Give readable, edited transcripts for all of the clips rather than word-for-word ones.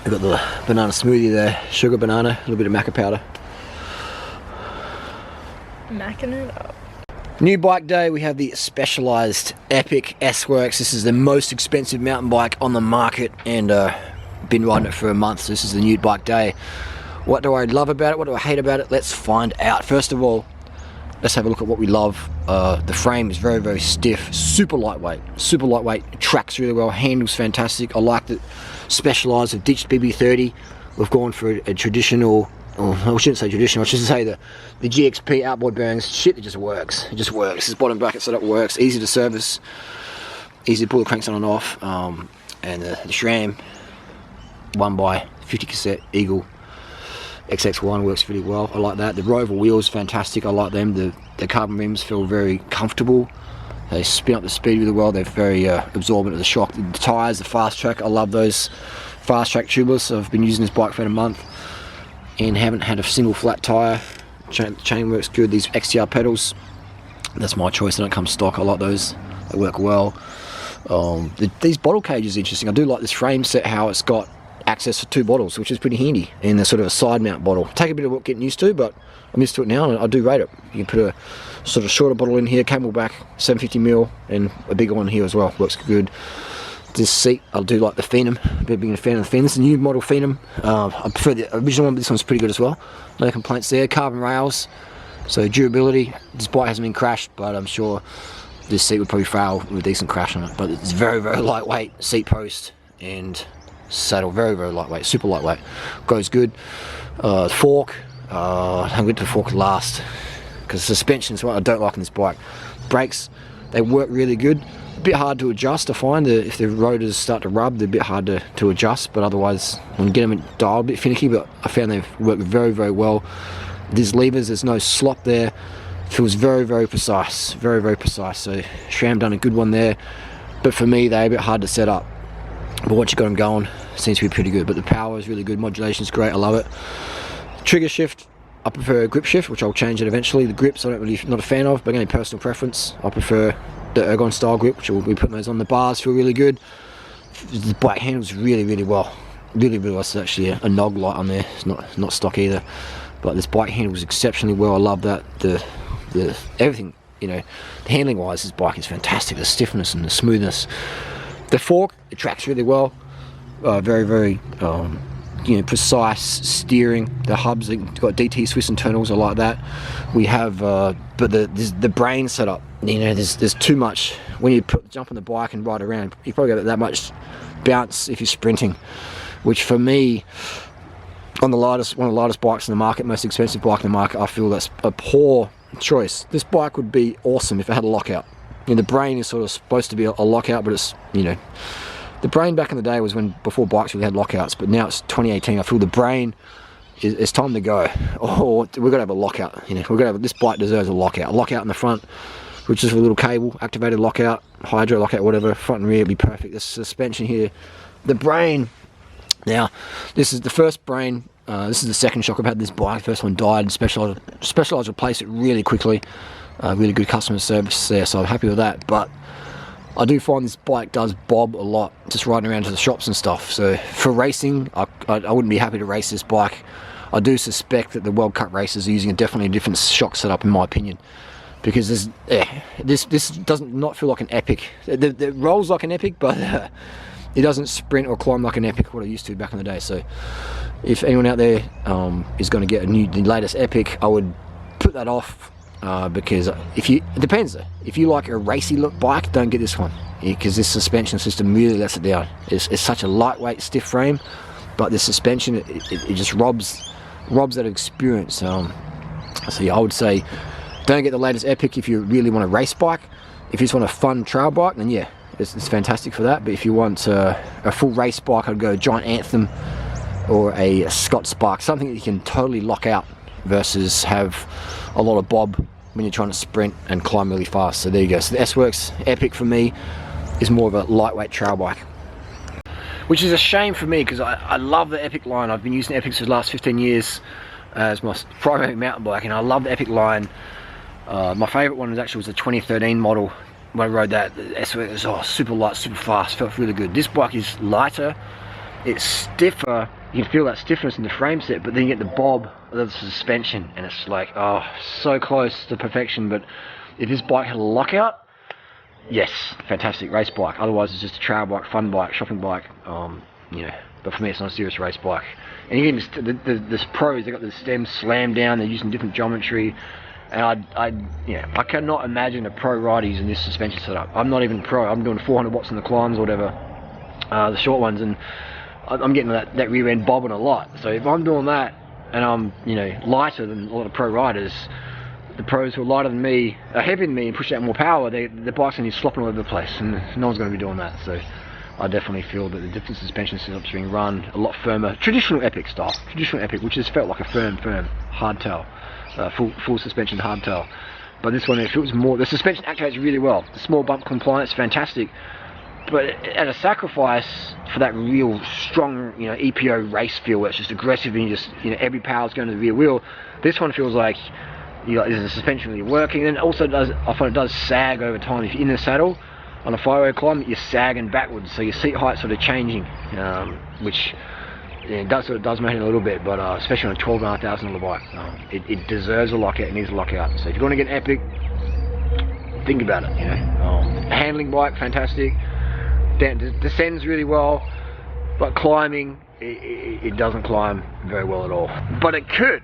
We've got the banana smoothie there, sugar banana, a little bit of maca powder. Macking it up. New bike day, we have the Specialized Epic S-Works. This is the most expensive mountain bike on the market, and been riding it for a month, so this is the new bike day. What do I love about it? What do I hate about it? Let's find out. First of all, let's have a look at what we love. The frame is very, very stiff, super lightweight, it tracks really well, handles fantastic. I like that Specialized have ditched BB30. We've gone for a traditional, or I shouldn't say traditional, I should say the GXP outboard bearings. Shit, it just works. It just works. This bottom bracket setup works, easy to service, easy to pull the cranks on and off. And the SRAM 1x50 cassette Eagle XX1 works really well. I like that. The Rover wheels, fantastic. I like them. The carbon rims feel very comfortable. They spin up the speed really well. They're very absorbent of the shock. The tyres, the Fast Track, I love those Fast Track tubeless. I've been using this bike for a month and haven't had a single flat tyre. Chain works good. These XTR pedals, that's my choice. They don't come stock. I like those. They work well. These bottle cages are interesting. I do like this frame set, how it's got access to 2 bottles, which is pretty handy, and they're sort of a side mount bottle. Take a bit of work getting used to, but I'm used to it now, and I do rate it. You can put a sort of shorter bottle in here, Camelback 750ml, and a bigger one here as well. Works good. This seat, I do like the Phenom. A bit big a fan of the Phenom. This is a new model Phenom. I prefer the original one, but this one's pretty good as well. No complaints there. Carbon rails, so durability. This bike hasn't been crashed, but I'm sure this seat would probably fail with a decent crash on it. But it's very, very lightweight seat post and saddle, very, very lightweight, super lightweight. Goes good. Fork, I'm going to the fork last, because suspension is what I don't like on this bike. Brakes, they work really good. A bit hard to adjust, I find. If the rotors start to rub, they're a bit hard to adjust, but otherwise I can get them dialed a bit finicky, but I found they've worked very, very well. These levers, there's no slop there. Feels very, very precise, very, very precise. So SRAM done a good one there, but for me they're a bit hard to set up. But once you got them going, it seems to be pretty good. But the power is really good, modulation is great, I love it. Trigger shift, I prefer grip shift, which I'll change it eventually. The grips I'm not a fan of, but again, personal preference. I prefer the Ergon style grip, which we'll be putting those on. The bars feel really good. The bike handles really, really well. Really, really well. It's actually a nog light on there. It's not stock either. But this bike handles exceptionally well. I love that. The everything, you know, handling wise, this bike is fantastic. The stiffness and the smoothness. The fork, it tracks really well. Very, very you know, precise steering. The hubs, they've got DT Swiss internals, I like that. We have but the brain setup, you know, there's too much. When you jump on the bike and ride around, you probably get that much bounce if you're sprinting, which for me, on one of the lightest bikes in the market, most expensive bike in the market, I feel that's a poor choice. This bike would be awesome if it had a lockout. You know, the brain is sort of supposed to be a lockout, but it's, you know, the brain back in the day was before bikes really had lockouts, but now it's 2018. I feel the brain it's time to go. Oh, we've got to have a lockout. You know, this bike deserves a lockout. A lockout in the front, which is a little cable, activated lockout, hydro lockout, whatever. Front and rear would be perfect. The suspension here, the brain. Now, this is the first brain. This is the second shock I've had this bike. First one died. Specialized replaced it really quickly. Really good customer service there, so I'm happy with that. But I do find this bike does bob a lot, just riding around to the shops and stuff. So for racing, I wouldn't be happy to race this bike. I do suspect that the World Cup racers are using definitely a different shock setup, in my opinion, because this doesn't not feel like an Epic. It rolls like an Epic, but it doesn't sprint or climb like an Epic, what I used to back in the day. So if anyone out there is going to get the latest Epic, I would put that off. Because it depends. If you like a racy look bike, don't get this one, because this suspension system really lets it down. It's such a lightweight, stiff frame, but the suspension it just robs that experience. So yeah, I would say don't get the latest Epic if you really want a race bike. If you just want a fun trail bike, then yeah, it's fantastic for that. But if you want a full race bike, I'd go Giant Anthem or a Scott Spark, something that you can totally lock out versus have a lot of bob when you're trying to sprint and climb really fast. So there you go. So the S-Works Epic for me is more of a lightweight trail bike, which is a shame for me, because I love the Epic line. I've been using Epics for the last 15 years as my primary mountain bike, and I love the Epic line. My favourite one was the 2013 model. When I rode that, the S-Works was super light, super fast, felt really good. This bike is lighter, it's stiffer. You can feel that stiffness in the frame set, but then you get the bob of the suspension, and it's like, oh, so close to perfection. But if this bike had a lockout, yes, fantastic race bike. Otherwise, it's just a trail bike, fun bike, shopping bike. You know, but for me, it's not a serious race bike. And again, the pros, they got the stems slammed down. They're using different geometry, and I cannot imagine a pro rider using this suspension setup. I'm not even pro. I'm doing 400 watts in the climbs or whatever, the short ones, and I'm getting that rear end bobbing a lot. So if I'm doing that and I'm, you know, lighter than a lot of pro riders, the pros who are lighter than me, are heavier than me and push out more power, the bike's going to be slopping all over the place, and no one's going to be doing that. So I definitely feel that the different suspension setups are being run a lot firmer, traditional Epic style, which has felt like a firm hardtail, full suspension hardtail. But this one, it feels more, the suspension activates really well. The small bump compliance, fantastic. But at a sacrifice for that real strong, you know, EPO race feel where it's just aggressive and you just, you know, every power's going to the rear wheel. This one feels like, you know, is the suspension really working? And it also does, I find it does sag over time. If you're in the saddle on a 5-way climb, you're sagging backwards, so your seat height's sort of changing, which, yeah, does matter a little bit, but especially on a $12,500 bike, it deserves a lockout. It needs a lockout. So if you're going to get an Epic, think about it. You know, a handling bike, fantastic. Descends really well, but climbing, it doesn't climb very well at all. But it could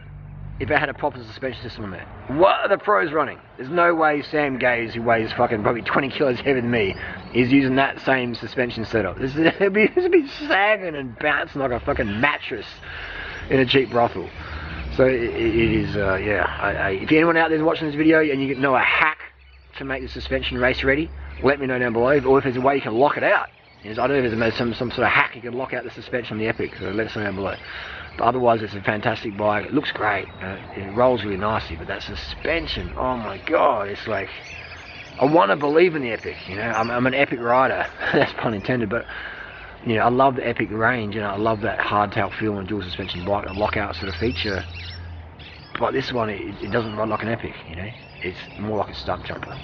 if it had a proper suspension system on there. What are the pros running? There's no way Sam Gaze, who weighs fucking probably 20 kilos heavier than me, is using that same suspension setup. It'd be sagging and bouncing like a fucking mattress in a cheap brothel. So it is, yeah. If anyone out there is watching this video and you know a hack to make the suspension race ready, let me know down below. Or if there's a way you can lock it out. I don't know if there's some sort of hack you can lock out the suspension on the Epic, so let us know down below. But otherwise, it's a fantastic bike. It looks great. It rolls really nicely, but that suspension, oh my god, it's like, I want to believe in the Epic. You know, I'm an Epic rider. That's pun intended, but you know, I love the Epic range, and I love that hardtail feel on a dual suspension bike, a lockout sort of feature. But this one, it doesn't run like an Epic. You know, it's more like a stunt jumper.